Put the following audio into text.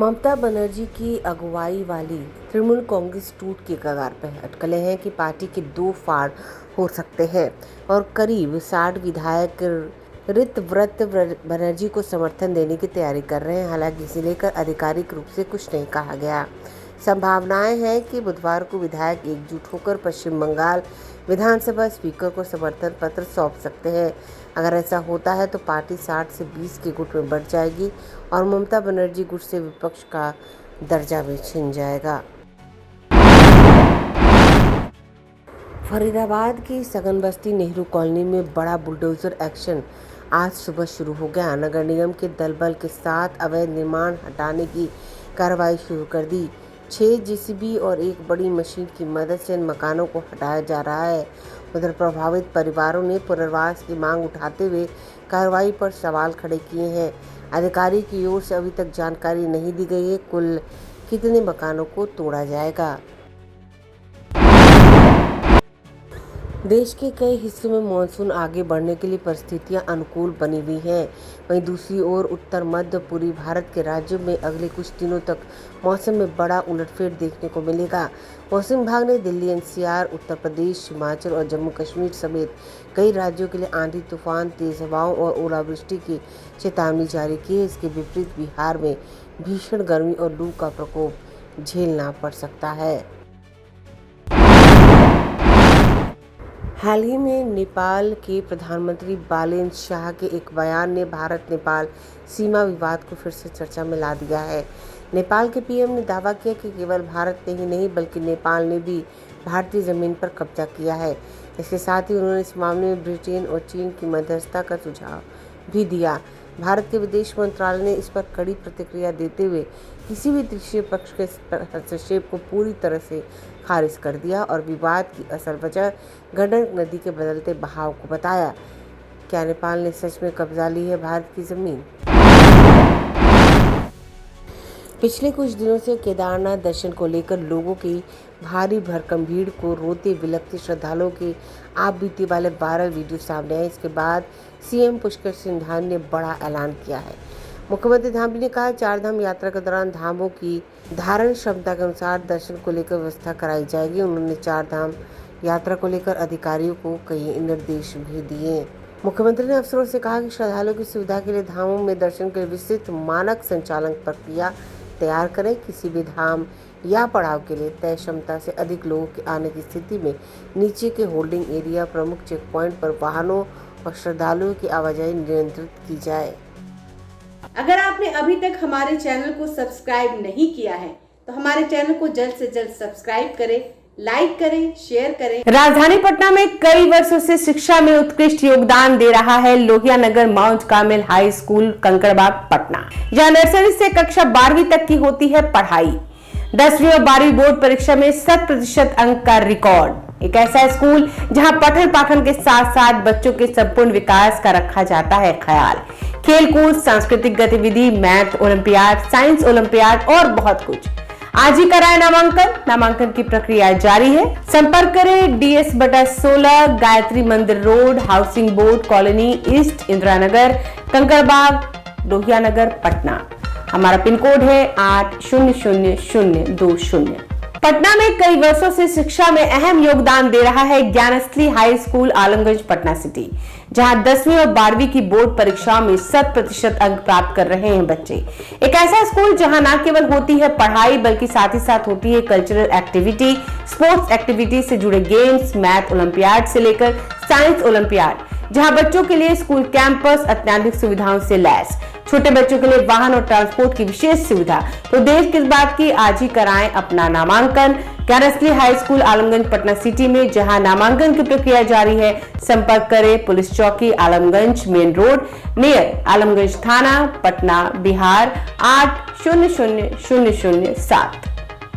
ममता बनर्जी की अगुवाई वाली तृणमूल कांग्रेस टूट के कगार पर है। अटकलें हैं कि पार्टी के दो फाड़ हो सकते हैं और करीब 60 विधायक ऋतव्रत बनर्जी को समर्थन देने की तैयारी कर रहे हैं। हालांकि इसे लेकर आधिकारिक रूप से कुछ नहीं कहा गया। संभावनाएं हैं कि बुधवार को विधायक एकजुट होकर पश्चिम बंगाल विधानसभा स्पीकर को समर्थन पत्र सौंप सकते हैं। अगर ऐसा होता है तो पार्टी 60 से 20 के गुट में बढ़ जाएगी और ममता बनर्जी गुट से विपक्ष का दर्जा भी छिन जाएगा। फरीदाबाद की सघन बस्ती नेहरू कॉलोनी में बड़ा बुलडोजर एक्शन आज सुबह शुरू हो गया। नगर निगम के दल बल के साथ अवैध निर्माण हटाने की कार्रवाई शुरू कर दी। 6 जेसीबी और एक बड़ी मशीन की मदद से इन मकानों को हटाया जा रहा है। उधर प्रभावित परिवारों ने पुनर्वास की मांग उठाते हुए कार्रवाई पर सवाल खड़े किए हैं। अधिकारी की ओर से अभी तक जानकारी नहीं दी गई है कुल कितने मकानों को तोड़ा जाएगा। देश के कई हिस्सों में मानसून आगे बढ़ने के लिए परिस्थितियां अनुकूल बनी हुई हैं। वहीं दूसरी ओर उत्तर मध्य पूर्वी भारत के राज्यों में अगले कुछ दिनों तक मौसम में बड़ा उलटफेर देखने को मिलेगा। मौसम विभाग ने दिल्ली, एनसीआर, उत्तर प्रदेश, हिमाचल और जम्मू कश्मीर समेत कई राज्यों के लिए आंधी तूफान, तेज हवाओं और ओलावृष्टि की चेतावनी जारी की है। इसके विपरीत बिहार में भीषण गर्मी और लू का प्रकोप झेलना पड़ सकता है। हाल ही में नेपाल के प्रधानमंत्री बालेन शाह के एक बयान ने भारत नेपाल सीमा विवाद को फिर से चर्चा में ला दिया है। नेपाल के पीएम ने दावा किया कि केवल भारत ने ही नहीं बल्कि नेपाल ने भी भारतीय जमीन पर कब्जा किया है। इसके साथ ही उन्होंने इस मामले में ब्रिटेन और चीन की मध्यस्थता का सुझाव भी दिया। भारत के विदेश मंत्रालय ने इस पर कड़ी प्रतिक्रिया देते हुए किसी भी तृतीय पक्ष के हस्तक्षेप को पूरी तरह से खारिज कर दिया और विवाद की असल वजह गंडक नदी के बदलते बहाव को बताया। क्या नेपाल ने सच में कब्जा ली है भारत की जमीन? पिछले कुछ दिनों से केदारनाथ दर्शन को लेकर लोगों की भारी भरकम भीड़ को रोते बिलखते श्रद्धालुओं के आप बीते वाले वायरल वीडियो सामने आए। इसके बाद सीएम पुष्कर सिंह धामी ने बड़ा ऐलान किया है। मुख्यमंत्री धामी ने कहा, 4 धाम यात्रा के दौरान धामों की धारण क्षमता के अनुसार दर्शन को लेकर व्यवस्था कराई जाएगी। उन्होंने 4 धाम यात्रा को लेकर अधिकारियों को कई निर्देश भी दिए। मुख्यमंत्री ने अफसरों से कहा कि श्रद्धालुओं की सुविधा के लिए धामों में दर्शन के विस्तृत मानक संचालन प्रक्रिया तैयार करें। किसी भी धाम या पड़ाव के लिए तय क्षमता से अधिक लोगों के आने की स्थिति में नीचे के होल्डिंग एरिया, प्रमुख चेक पॉइंट पर वाहनों और श्रद्धालुओं की आवाजाही नियंत्रित की जाए। अगर आपने अभी तक हमारे चैनल को सब्सक्राइब नहीं किया है तो हमारे चैनल को जल्द से जल्द सब्सक्राइब करें, लाइक करें, शेयर करें। राजधानी पटना में कई वर्षों से शिक्षा में उत्कृष्ट योगदान दे रहा है Lohia Nagar Mount Carmel high school, Kankarbagh, Patna. जहां नर्सरी से कक्षा 12वीं तक की होती है पढ़ाई। 10वीं और 12वीं बोर्ड परीक्षा में 100% अंक का रिकॉर्ड। एक ऐसा स्कूल जहां पठन पाठन के साथ साथ बच्चों के संपूर्ण विकास का रखा जाता है ख्याल। खेलकूद, सांस्कृतिक गतिविधि, मैथ ओलंपियाड, साइंस ओलंपियाड और बहुत कुछ। आज ही कराए नामांकन की प्रक्रिया जारी है। संपर्क करें DS/16 Gayatri Mandir road, housing board colony east, Indira Nagar, Kankarbagh, Lohia Nagar, Patna. हमारा पिन कोड है 800020। पटना में कई वर्षों से शिक्षा में अहम योगदान दे रहा है Gyansthali high school, Alamganj, Patna city, जहां 10वीं और 12वीं की बोर्ड परीक्षाओं में 100% अंक प्राप्त कर रहे हैं बच्चे। एक ऐसा स्कूल जहां न केवल होती है पढ़ाई बल्कि साथ ही साथ होती है कल्चरल एक्टिविटी, स्पोर्ट्स एक्टिविटी से जुड़े गेम्स, मैथ ओलंपियाड से लेकर साइंस ओलंपियाड, जहां बच्चों के लिए स्कूल कैंपस अत्याधुनिक सुविधाओं से लैस, छोटे बच्चों के लिए वाहन और ट्रांसपोर्ट की विशेष सुविधा। तो देर किस बात की, आज ही कराएं अपना नामांकन Gyansthali high school, Alamganj, Patna city में, जहां नामांकन की प्रक्रिया जारी है। संपर्क करें पुलिस चौकी, Alamganj main road, near Alamganj थाना, पटना, बिहार 800007।